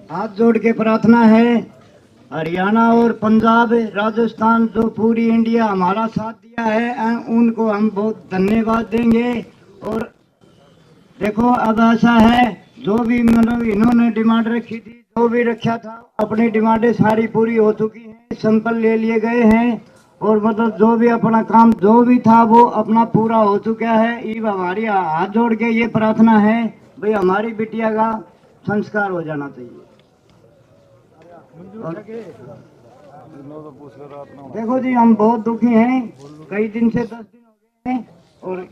हाथ जोड़ के प्रार्थना है, हरियाणा और पंजाब, राजस्थान, जो पूरी इंडिया हमारा साथ दिया है, उनको हम बहुत धन्यवाद देंगे। और देखो अब ऐसा है, जो भी मतलब इन्होंने डिमांड रखी थी, जो भी रखा था, अपनी डिमांडें सारी पूरी हो चुकी हैं, सैंपल ले लिए गए हैं और मतलब जो भी अपना काम जो भी था वो अपना पूरा हो चुका है। ये हमारी हाथ जोड़ के ये प्रार्थना है भाई, हमारी बिटिया का संस्कार हो जाना चाहिए। देखो जी, हम बहुत दुखी हैं, कई दिन से 10 दिन हो गए हैं और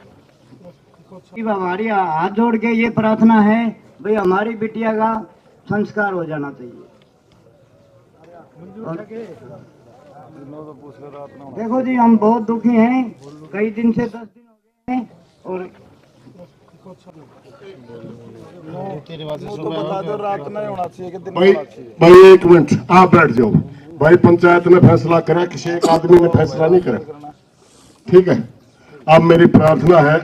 हमारी हाथ जोड़ के ये प्रार्थना है भाई, हमारी बिटिया का संस्कार हो जाना चाहिए। देखो जी, हम बहुत दुखी हैं, कई दिन से 10 दिन हो गए हैं और भाई एक मिनट आप बैठ जाओ। भाई पंचायत ने फैसला करा, किसी एक आदमी ने फैसला नहीं करा, ठीक है। अब मेरी प्रार्थना है,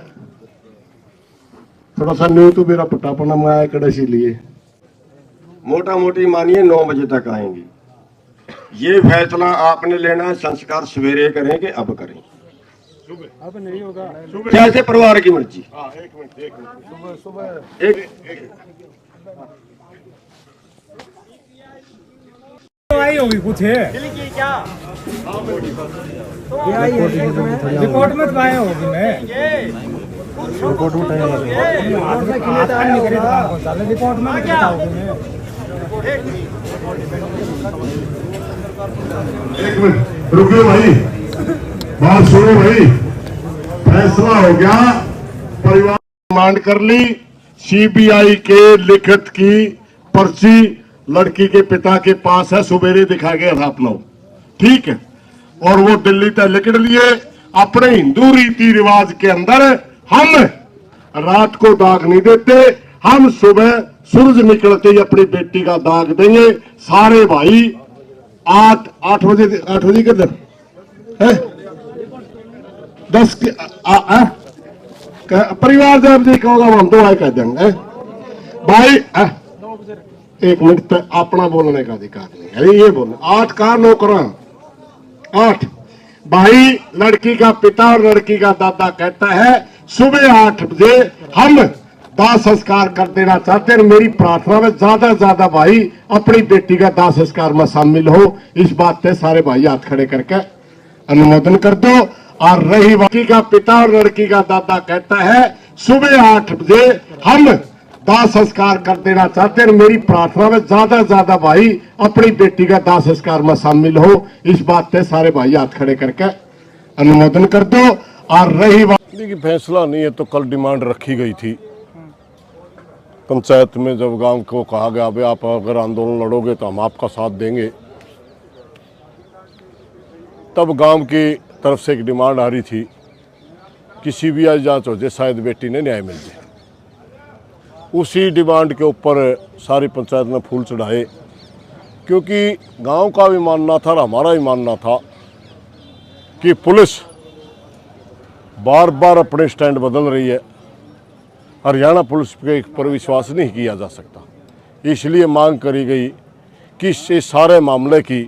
थोड़ा सा न्यू तो मेरा पटापना में आया कड़ा, इसीलिए मोटा मोटी मानिए 9 बजे तक आएंगी। ये फैसला आपने लेना है, संस्कार सवेरे करेंगे, अब करें, अब नहीं होगा, जैसे परिवार की मर्जी। एक मिनट सुबह एक आई होगी कुछ है क्या रिपोर्ट में तो आए होगी। मैं रिपोर्ट में रिपोर्ट में क्या होगी। मैं एक मिनट रुकिए भाई, बात सुनो भाई। फैसला हो गया, परिवार डिमांड कर ली, सीबीआई के लिखित की पर्ची लड़की के पिता के पास है, सवेरे दिखा गया था अपना, ठीक है। और वो दिल्ली तक लिख लिए। अपने हिंदू रीति रिवाज के अंदर हम रात को दाग नहीं देते, हम सुबह सूरज निकलते ही अपनी बेटी का दाग देंगे। सारे भाई 8 बजे किधर है 10 परिवार जब जी कहोगा हम तो आए कह देंगे भाई। एक मिनट तक अपना बोलने का अधिकार नहीं है, ये बोल 8 का नौकरा 8 भाई। लड़की का पिता और लड़की का दादा कहता है सुबह 8 बजे हम दाह संस्कार कर देना चाहते हैं। मेरी प्रार्थना में ज्यादा से ज्यादा भाई अपनी बेटी का दाह संस्कार में शामिल हो, इस बात पे सारे भाई हाथ खड़े करके अनुमोदन कर दो। और रही लड़की का पिता और लड़की का दादा कहता है सुबह 8 बजे हम दाह संस्कार कर देना चाहते हैं। मेरी प्रार्थना में ज्यादा से ज्यादा भाई अपनी बेटी का दाह संस्कार में शामिल हो, इस बात पे सारे भाई हाथ खड़े करके अनुमोदन कर दो। और रही देखिए फैसला नहीं है तो कल डिमांड रखी गई थी पंचायत में, जब गांव को कहा गया भाई आप अगर आंदोलन लड़ोगे तो हम आपका साथ देंगे, तब गांव की तरफ से एक डिमांड आ रही थी कि सीबीआई जांच हो जाए, शायद बेटी ने न्याय मिल जाए। उसी डिमांड के ऊपर सारी पंचायत ने फूल चढ़ाए, क्योंकि गांव का भी मानना था और हमारा भी मानना था कि पुलिस बार बार अपने स्टैंड बदल रही है, हरियाणा पुलिस के पर विश्वास नहीं किया जा सकता। इसलिए मांग करी गई कि इस सारे मामले की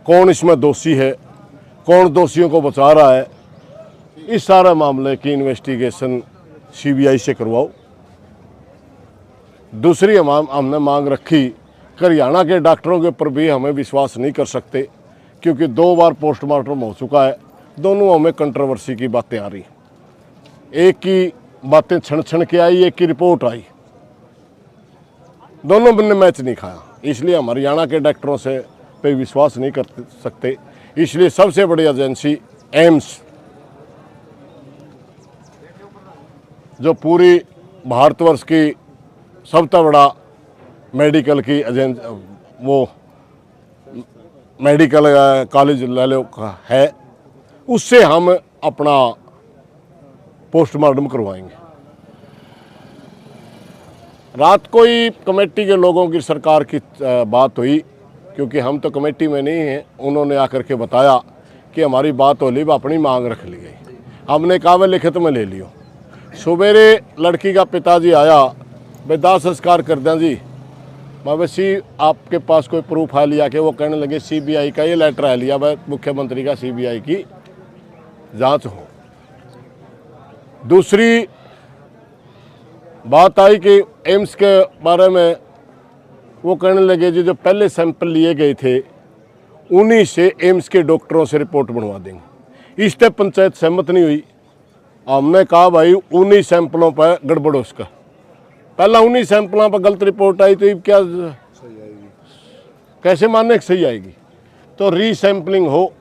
कौन इसमें दोषी है, कौन दोषियों को बचा रहा है, इस सारे मामले की इन्वेस्टिगेशन सीबीआई से करवाओ। दूसरी हमने मांग रखी कि हरियाणा के डॉक्टरों के ऊपर भी हमें विश्वास नहीं कर सकते, क्योंकि 2 बार पोस्टमार्टम हो चुका है, दोनों हमें कंट्रोवर्सी की बातें आ रही। एक की बातें क्षण क्षण के आई, एक की रिपोर्ट आई, दोनों ने मैच नहीं खाया। इसलिए हम हरियाणा के डॉक्टरों से पे विश्वास नहीं कर सकते। इसलिए सबसे बड़ी एजेंसी एम्स, जो पूरी भारतवर्ष की सबसे बड़ा मेडिकल की एजेंसी, वो मेडिकल कॉलेज ले लो का है, उससे हम अपना पोस्टमार्टम करवाएंगे। रात को ही कमेटी के लोगों की सरकार की बात हुई, क्योंकि हम तो कमेटी में नहीं हैं, उन्होंने आकर के बताया कि हमारी बात हो ली, अपनी मांग रख ली गई। हमने कहा वे लिखित में ले लियो। सवेरे लड़की का पिताजी आया, दाह संस्कार कर दें जी, मवेशी आपके पास कोई प्रूफ है लिया के? वो कहने लगे सीबीआई का ये लेटर है लिया भाई, मुख्यमंत्री का सीबीआई की जांच हो। दूसरी बात आई कि एम्स के बारे में वो कहने लगे जी जो पहले सैंपल लिए गए थे उन्हीं से एम्स के डॉक्टरों से रिपोर्ट बनवा देंगे। इस पर पंचायत सहमत नहीं हुई। हमने कहा भाई उन्हीं सैंपलों पर गड़बड़ उसका, पहला उन्हीं सैंपलों पर गलत रिपोर्ट आई तो क्या सही आएगी? कैसे मानने की सही आएगी? तो रीसैम्पलिंग हो,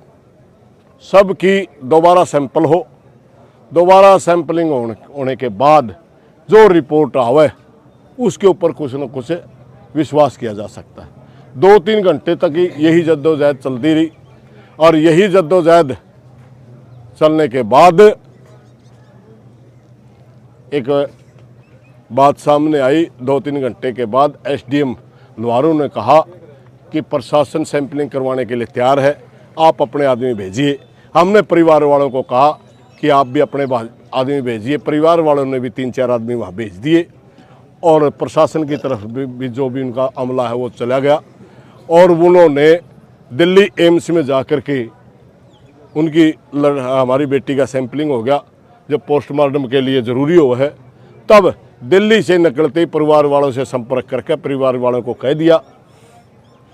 सबकी दोबारा सैंपल हो, दोबारा सैंपलिंग होने के बाद जो रिपोर्ट आवे उसके ऊपर कुछ न कुछ विश्वास किया जा सकता है। 2-3 घंटे तक ही यही जद्दोजहद चलती रही और यही जद्दोजहद चलने के बाद एक बात सामने आई। 2-3 घंटे के बाद एसडीएम लुहारू ने कहा कि प्रशासन सैंपलिंग करवाने के लिए तैयार है, आप अपने आदमी भेजिए। हमने परिवार वालों को कहा कि आप भी अपने आदमी भेजिए। परिवार वालों ने भी 3-4 आदमी वहाँ भेज दिए और प्रशासन की तरफ भी जो भी उनका अमला है वो चला गया और उन्होंने दिल्ली एम्स में जाकर के उनकी हमारी बेटी का सैंपलिंग हो गया। जब पोस्टमार्टम के लिए ज़रूरी हो है तब दिल्ली से निकलते ही परिवार वालों से संपर्क करके परिवार वालों को कह दिया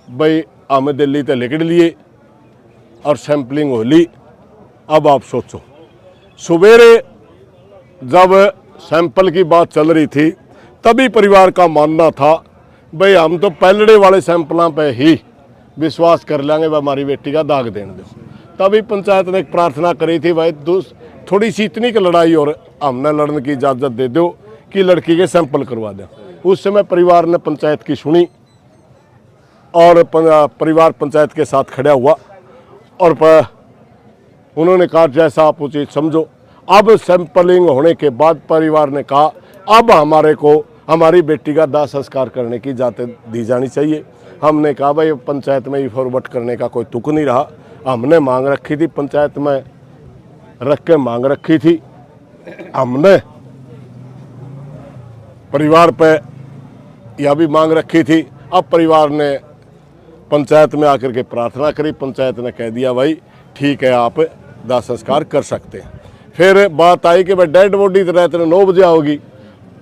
भाई हमें दिल्ली तक लेकर लिए और सैंपलिंग हो ली। अब आप सोचो, सवेरे जब सैंपल की बात चल रही थी तभी परिवार का मानना था भाई हम तो पहलड़े वाले सैंपलों पे ही विश्वास कर लेंगे, हमारी बेटी का दाग देने दो। तभी पंचायत ने एक प्रार्थना करी थी भाई थोड़ी सी इतनी की लड़ाई और हमने लड़ने की इजाज़त दे दो कि लड़की के सैंपल करवा दें। उस समय परिवार ने पंचायत की सुनी और परिवार पंचायत के साथ खड़ा हुआ और उन्होंने कहा जैसा आप उचित समझो। अब सैंपलिंग होने के बाद परिवार ने कहा अब हमारे को हमारी बेटी का दाह संस्कार करने की इजाज़त दी जानी चाहिए। हमने कहा भाई पंचायत में फॉरवर्ड करने का कोई तुक नहीं रहा। हमने मांग रखी थी, पंचायत में रख के मांग रखी थी, हमने परिवार पे यह भी मांग रखी थी। अब परिवार ने पंचायत में आकर के प्रार्थना करी, पंचायत ने कह दिया भाई ठीक है आप दाह संस्कार कर सकते हैं। फिर बात आई कि भाई डेड बॉडी तो रात 9 बजे आओगी,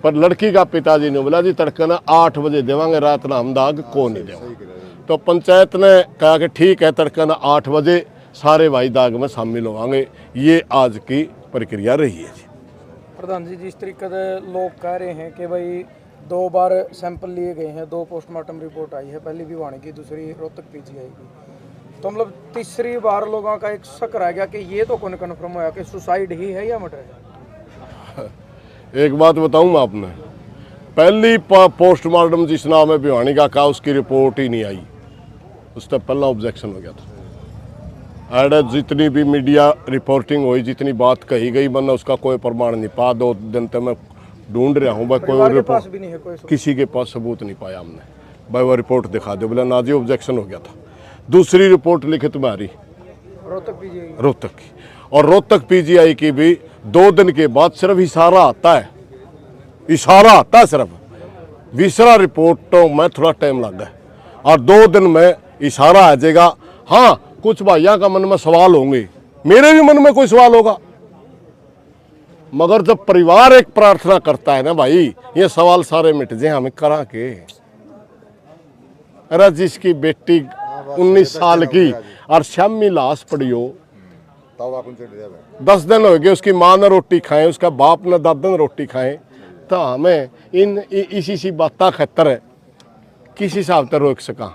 पर लड़की का पिताजी ने बोला जी तड़के ना 8 बजे देवांगे, रात ना हम दाग को नहीं देंगे। तो पंचायत ने कहा कि ठीक है तड़के ना 8 बजे सारे भाई दाग में शामिल होंगे। ये आज की प्रक्रिया रही है। प्रधान जी जिस तरीके से लोग कह रहे हैं कि भाई 2 बार सैंपल लिए गए हैं, 2 पोस्टमार्टम रिपोर्ट आई है, पहली भिवानी की दूसरी रोहतक पीजीआई की, तो मतलब तीसरी बार लोगों का एक शक रह गया कि ये तो कौन कन्फर्म होया कि सुसाइड ही है या मर्डर है। एक बात बताऊं मैं आपने, पहली पोस्टमार्टम जिस नाम है भिवानी का कहा उसकी रिपोर्ट ही नहीं आई, उस पर पहला ऑब्जेक्शन हो गया था। ऐड जितनी भी मीडिया रिपोर्टिंग हुई, जितनी बात कही गई, वरना उसका कोई प्रमाण नहीं पा। 2 दिन तक मैं ढूंढ रहा हूँ भाई कोई रिपोर्ट भी नहीं है, कोई किसी के पास सबूत नहीं पाया हमने। भाई वो रिपोर्ट दिखा दो, बोला ना जी ऑब्जेक्शन हो गया था। दूसरी रिपोर्ट लिखित में आ रही रोहतक की, और रोहतक पीजीआई की भी 2 दिन के बाद सिर्फ इशारा आता है, इशारा आता है सिर्फ। तीसरा रिपोर्टों में थोड़ा टाइम लग गया और 2 दिन में इशारा आ जाएगा। हाँ कुछ भाइयों का मन में सवाल होंगे, मेरे भी मन में कोई सवाल होगा, मगर जब परिवार एक प्रार्थना करता है ना भाई ये सवाल सारे मिट जाए, हमें करा के। अरे जिसकी बेटी 19 साल की और शामी लाश पड़ी हो, 10 दिन हो गए उसकी माँ ने रोटी खाए, उसका बाप ने दादा ने रोटी खाए, तो हमें इसी सी बात खतर किस हिसाब से रोक सका।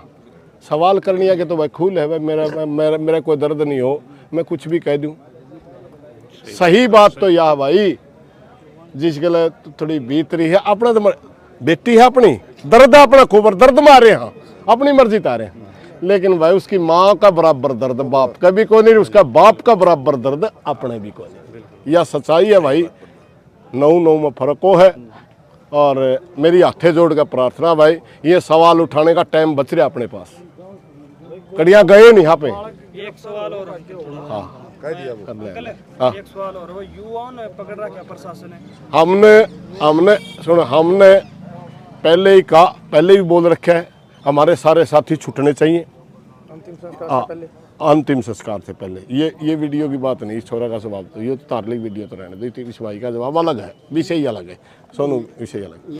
सवाल करनी है कि तो भाई खूल है भाई, मेरा कोई दर्द नहीं हो, मैं कुछ भी कह दूं। सही बात तो यह भाई जिस गले थोड़ी बीत रही है, अपना तो बेटी है अपनी, दर्द है अपना खूबर, दर्द मारे हाँ अपनी मर्जी तारे, लेकिन भाई उसकी माँ का बराबर दर्द बाप का भी कोई नहीं, उसका बाप का बराबर दर्द अपने भी कोई नहीं। यह सच्चाई है भाई, 9 में फर्क हो है। और मेरी हाथे जोड़ कर प्रार्थना भाई ये सवाल उठाने का टाइम बच रहा अपने पास, कड़ियाँ गए नहीं यहाँ पे। एक सवाल और हाँ हाँ। एक सवाल और, वो युवाओं ने पकड़ रखा प्रशासन ने। हमने पहले ही कहा, पहले भी बोल रखा है हमारे सारे साथी छूटने चाहिए अंतिम संस्कार से पहले। अंतिम संस्कार से पहले। ये वीडियो की बात नहीं, इस छोरा का जवाब तो ये तो धार्मिक वीडियो तो रहने दो, इस भाई का जवाब अलग है, विषय अलग है, सोनू विषय अलग है।